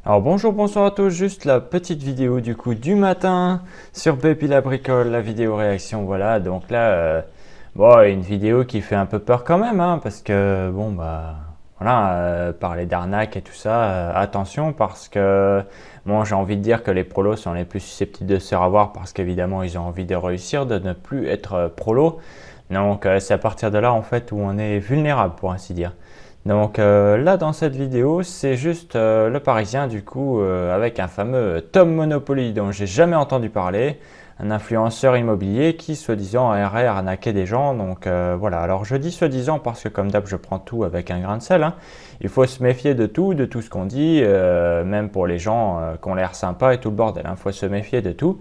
Alors bonjour, bonsoir à tous, juste la petite vidéo du coup du matin sur Baby la bricole, la vidéo réaction, voilà, donc là, bon, une vidéo qui fait un peu peur quand même, hein, parce que bon bah, voilà, parler d'arnaque et tout ça, attention parce que, bon, j'ai envie de dire que les prolos sont les plus susceptibles de se faire avoir parce qu'évidemment ils ont envie de réussir, de ne plus être prolos, donc c'est à partir de là en fait où on est vulnérable pour ainsi dire. Donc là dans cette vidéo c'est juste le Parisien du coup avec un fameux Tom Monopoly dont j'ai jamais entendu parler, un influenceur immobilier qui soi-disant aurait arnaqué des gens. Donc voilà, alors je dis soi-disant parce que comme d'hab je prends tout avec un grain de sel, hein. Il faut se méfier de tout ce qu'on dit, même pour les gens qui ont l'air sympas et tout le bordel, hein. Il faut se méfier de tout.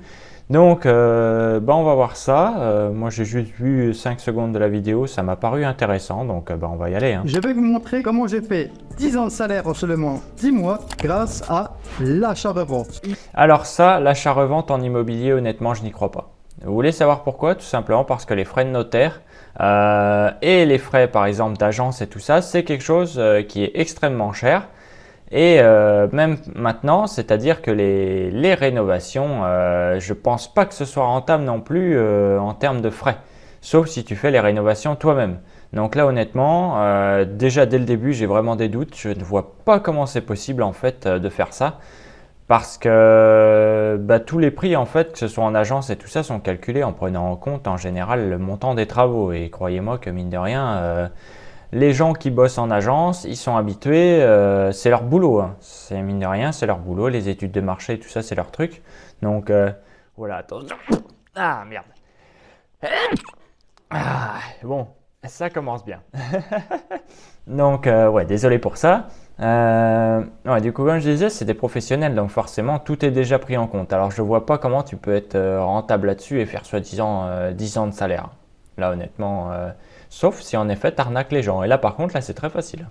Donc, bah on va voir ça. Moi, j'ai juste vu 5 secondes de la vidéo, ça m'a paru intéressant, donc bah on va y aller, hein. Je vais vous montrer comment j'ai fait 10 ans de salaire en seulement 10 mois grâce à l'achat-revente. Alors ça, l'achat-revente en immobilier, honnêtement, je n'y crois pas. Vous voulez savoir pourquoi? Tout simplement parce que les frais de notaire et les frais, par exemple, d'agence et tout ça, c'est quelque chose qui est extrêmement cher. Et même maintenant, c'est-à-dire que les rénovations, je pense pas que ce soit rentable non plus en termes de frais, sauf si tu fais les rénovations toi-même. Donc là, honnêtement, déjà dès le début, j'ai vraiment des doutes. Je ne vois pas comment c'est possible en fait de faire ça, parce que bah, tous les prix en fait, que ce soit en agence et tout ça, sont calculés en prenant en compte en général le montant des travaux. Et croyez-moi que mine de rien, les gens qui bossent en agence, ils sont habitués, c'est leur boulot, hein. C'est mine de rien, c'est leur boulot, les études de marché, tout ça, c'est leur truc. Donc voilà, attention. Ah merde. Ah, bon, ça commence bien. Donc ouais, désolé pour ça. Ouais, du coup, comme je disais, c'est des professionnels, donc forcément, tout est déjà pris en compte. Alors je vois pas comment tu peux être rentable là-dessus et faire soi-disant 10 ans de salaire. Là, honnêtement, sauf si en effet tu arnaques les gens. Et là, par contre, là, c'est très facile.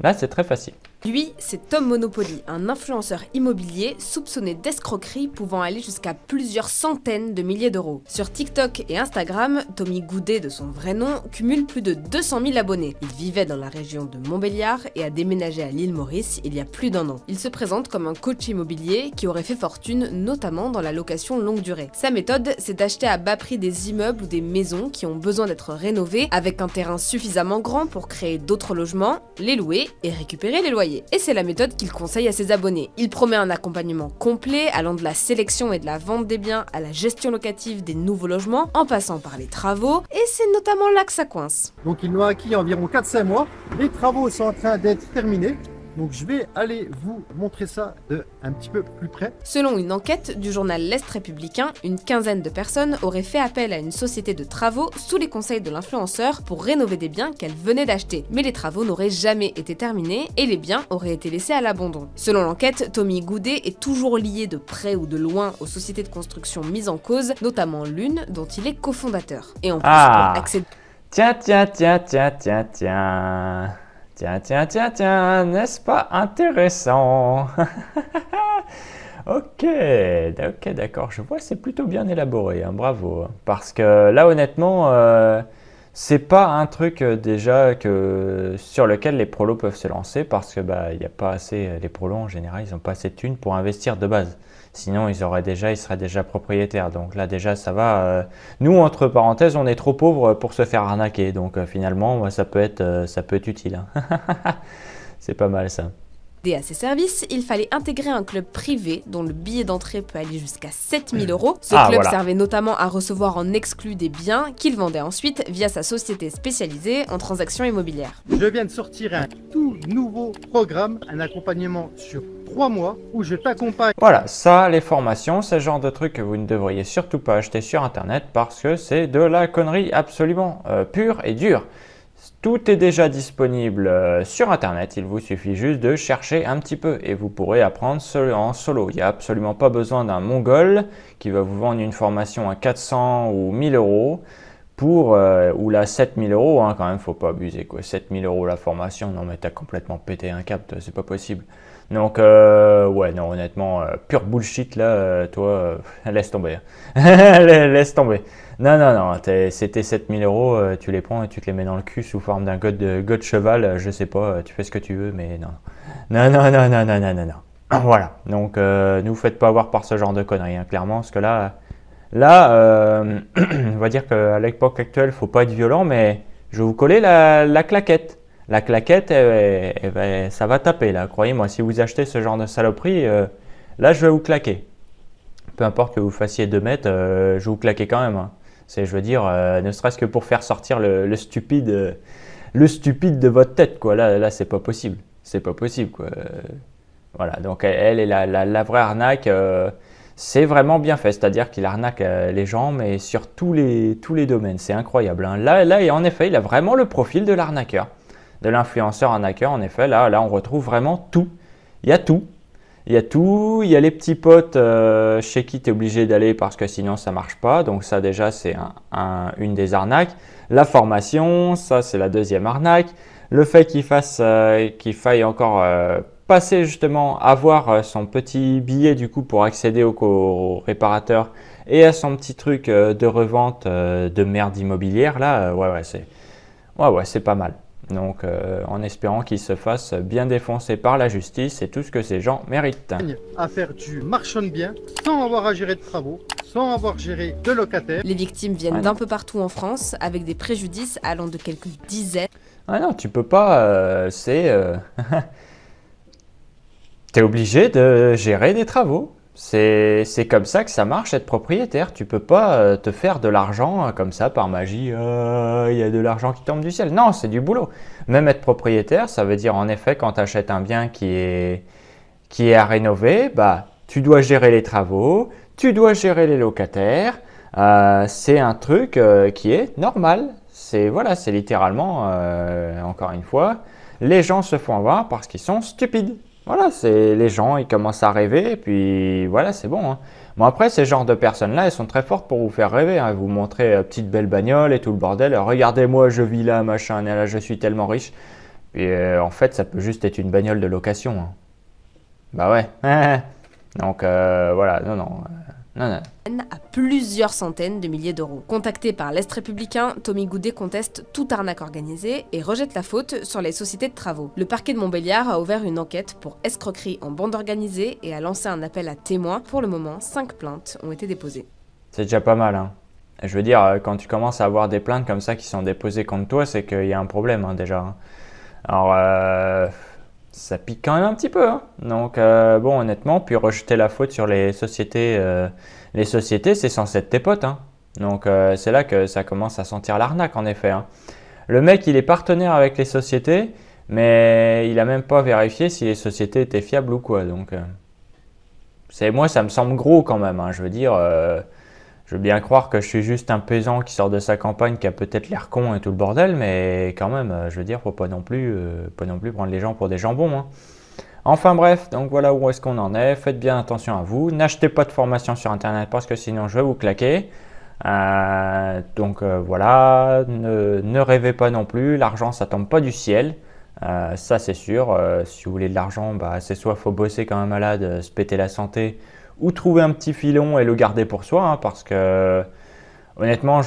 Là, c'est très facile. Lui, c'est Tom Monopoly, un influenceur immobilier soupçonné d'escroquerie pouvant aller jusqu'à plusieurs centaines de milliers d'euros. Sur TikTok et Instagram, Tommy Goudet, de son vrai nom, cumule plus de 200 000 abonnés. Il vivait dans la région de Montbéliard et a déménagé à l'île Maurice il y a plus d'1 an. Il se présente comme un coach immobilier qui aurait fait fortune notamment dans la location longue durée. Sa méthode, c'est d'acheter à bas prix des immeubles ou des maisons qui ont besoin d'être rénovées avec un terrain suffisamment grand pour créer d'autres logements, les louer et récupérer les loyers. Et c'est la méthode qu'il conseille à ses abonnés. Il promet un accompagnement complet allant de la sélection et de la vente des biens à la gestion locative des nouveaux logements, en passant par les travaux, et c'est notamment là que ça coince. Donc ils l'ont acquis environ 4-5 mois. Les travaux sont en train d'être terminés. Donc je vais aller vous montrer ça de un petit peu plus près. Selon une enquête du journal L'Est républicain, une quinzaine de personnes auraient fait appel à une société de travaux sous les conseils de l'influenceur pour rénover des biens qu'elles venaient d'acheter. Mais les travaux n'auraient jamais été terminés et les biens auraient été laissés à l'abandon. Selon l'enquête, Tommy Goudet est toujours lié de près ou de loin aux sociétés de construction mises en cause, notamment l'une dont il est cofondateur. Et en plus, pour accéder... Tiens. Tiens, n'est-ce pas intéressant? Ok, d'accord, je vois, c'est plutôt bien élaboré, hein, bravo. Parce que là, honnêtement, c'est pas un truc déjà sur lequel les prolos peuvent se lancer parce que bah, y a pas assez, les prolos en général, ils n'ont pas assez de thunes pour investir de base. Sinon, ils seraient déjà propriétaires. Donc là, déjà, ça va. Nous, entre parenthèses, on est trop pauvres pour se faire arnaquer. Donc finalement, ça peut être utile, hein. C'est pas mal ça. À ses services, il fallait intégrer un club privé dont le billet d'entrée peut aller jusqu'à 7 000 euros. Ce club servait notamment à recevoir en exclu des biens qu'il vendait ensuite via sa société spécialisée en transactions immobilières. Je viens de sortir un tout nouveau programme, un accompagnement sur 3 mois où je t'accompagne. Voilà, ça, les formations, c'est le genre de truc que vous ne devriez surtout pas acheter sur internet parce que c'est de la connerie absolument pure et dure. Tout est déjà disponible sur internet, il vous suffit juste de chercher un petit peu et vous pourrez apprendre en solo. Il n'y a absolument pas besoin d'un mongol qui va vous vendre une formation à 400 ou 1000 euros pour, ou là 7000 euros, hein, quand même, faut pas abuser quoi. 7000 euros la formation, non mais t'as complètement pété un cap, c'est pas possible. Donc ouais, non, honnêtement, pure bullshit là, toi, laisse tomber. Laisse tomber. Non, c'était 7000 euros, tu les prends et tu te les mets dans le cul sous forme d'un god cheval, je sais pas, tu fais ce que tu veux, mais non. Non. Voilà, donc ne vous faites pas avoir par ce genre de conneries, hein, clairement, parce que là, on va dire qu'à l'époque actuelle, il ne faut pas être violent, mais je vais vous coller la claquette. La claquette, ça va taper là, croyez-moi, si vous achetez ce genre de saloperie, là je vais vous claquer. Peu importe que vous fassiez 2 mètres, je vais vous claquer quand même. Hein. Je veux dire, ne serait-ce que pour faire sortir le stupide de votre tête, quoi. Là c'est pas possible. C'est pas possible, quoi. Voilà, donc elle est la vraie arnaque. C'est vraiment bien fait, c'est-à-dire qu'il arnaque les gens, mais sur tous les domaines. C'est incroyable. Hein. Là, et en effet, il a vraiment le profil de l'arnaqueur, de l'influenceur arnaqueur. En effet, là, on retrouve vraiment tout. Il y a tout. Il y a tout. Il y a les petits potes chez qui tu es obligé d'aller parce que sinon ça ne marche pas. Donc ça, déjà, c'est une des arnaques. La formation, ça, c'est la deuxième arnaque. Le fait qu'il faille encore passer justement, avoir son petit billet du coup pour accéder au réparateur et à son petit truc de revente de merde immobilière, là, c'est pas mal. Donc en espérant qu'il se fasse bien défoncer par la justice, c'est tout ce que ces gens méritent. À faire du marchand de biens sans avoir à gérer de travaux, sans avoir géré de locataires. Les victimes viennent d'un peu partout en France avec des préjudices allant de quelques dizaines. Ah non, tu peux pas, t'es obligé de gérer des travaux. C'est comme ça que ça marche être propriétaire. Tu peux pas te faire de l'argent comme ça par magie. Il y a de l'argent qui tombe du ciel. Non, c'est du boulot. Même être propriétaire, ça veut dire en effet quand tu achètes un bien qui est à rénover, bah, tu dois gérer les travaux, tu dois gérer les locataires. C'est un truc qui est normal. C'est littéralement, encore une fois, les gens se font avoir parce qu'ils sont stupides. Voilà, c'est les gens, ils commencent à rêver, et puis voilà, c'est bon. Hein. Bon, après, ces genres de personnes-là, elles sont très fortes pour vous faire rêver. Hein. Vous montrer petite belle bagnole et tout le bordel. Regardez-moi, je vis là, machin, et là, je suis tellement riche. Puis en fait, ça peut juste être une bagnole de location. Hein. Bah ouais. Donc voilà, non. À plusieurs centaines de milliers d'euros. Contacté par l'Est républicain, Tommy Goudet conteste toute arnaque organisée et rejette la faute sur les sociétés de travaux. Le parquet de Montbéliard a ouvert une enquête pour escroquerie en bande organisée et a lancé un appel à témoins. Pour le moment, 5 plaintes ont été déposées. C'est déjà pas mal. Hein. Je veux dire, quand tu commences à avoir des plaintes comme ça qui sont déposées contre toi, c'est qu'il y a un problème hein, déjà. Hein. Alors, ça pique quand même un petit peu. Hein. Donc, bon, honnêtement, puis rejeter la faute sur les sociétés. Les sociétés, c'est censé être tes potes. Hein. Donc, c'est là que ça commence à sentir l'arnaque, en effet. Hein. Le mec, il est partenaire avec les sociétés, mais il n'a même pas vérifié si les sociétés étaient fiables ou quoi. Donc, moi, ça me semble gros quand même. Hein. Je veux dire, je veux bien croire que je suis juste un paysan qui sort de sa campagne, qui a peut-être l'air con et tout le bordel, mais quand même, je veux dire, faut pas non plus prendre les gens pour des jambons. Hein. Enfin bref, donc voilà où est-ce qu'on en est. Faites bien attention à vous. N'achetez pas de formation sur Internet parce que sinon je vais vous claquer. Donc voilà, ne rêvez pas non plus. L'argent, ça tombe pas du ciel. Ça, c'est sûr. Si vous voulez de l'argent, bah, c'est soit faut bosser comme un malade, se péter la santé, ou trouver un petit filon et le garder pour soi. Hein, parce que honnêtement,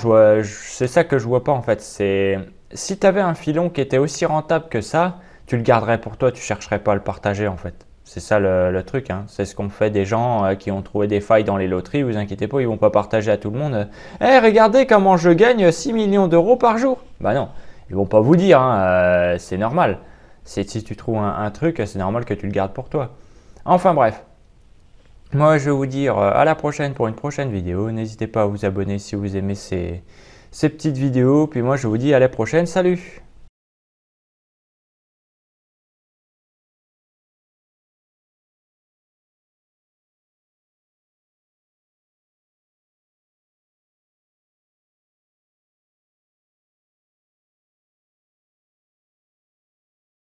c'est ça que je vois pas en fait. Si tu avais un filon qui était aussi rentable que ça, tu le garderais pour toi, tu chercherais pas à le partager en fait. C'est ça le truc. Hein. C'est ce qu'on fait des gens qui ont trouvé des failles dans les loteries. Vous inquiétez pas, ils vont pas partager à tout le monde. Regardez comment je gagne 6 millions d'euros par jour. Bah non, ils vont pas vous dire. Hein, c'est normal. Si tu trouves un truc, c'est normal que tu le gardes pour toi. Enfin bref. Moi, je vais vous dire à la prochaine pour une prochaine vidéo. N'hésitez pas à vous abonner si vous aimez ces petites vidéos. Puis moi, je vous dis à la prochaine. Salut!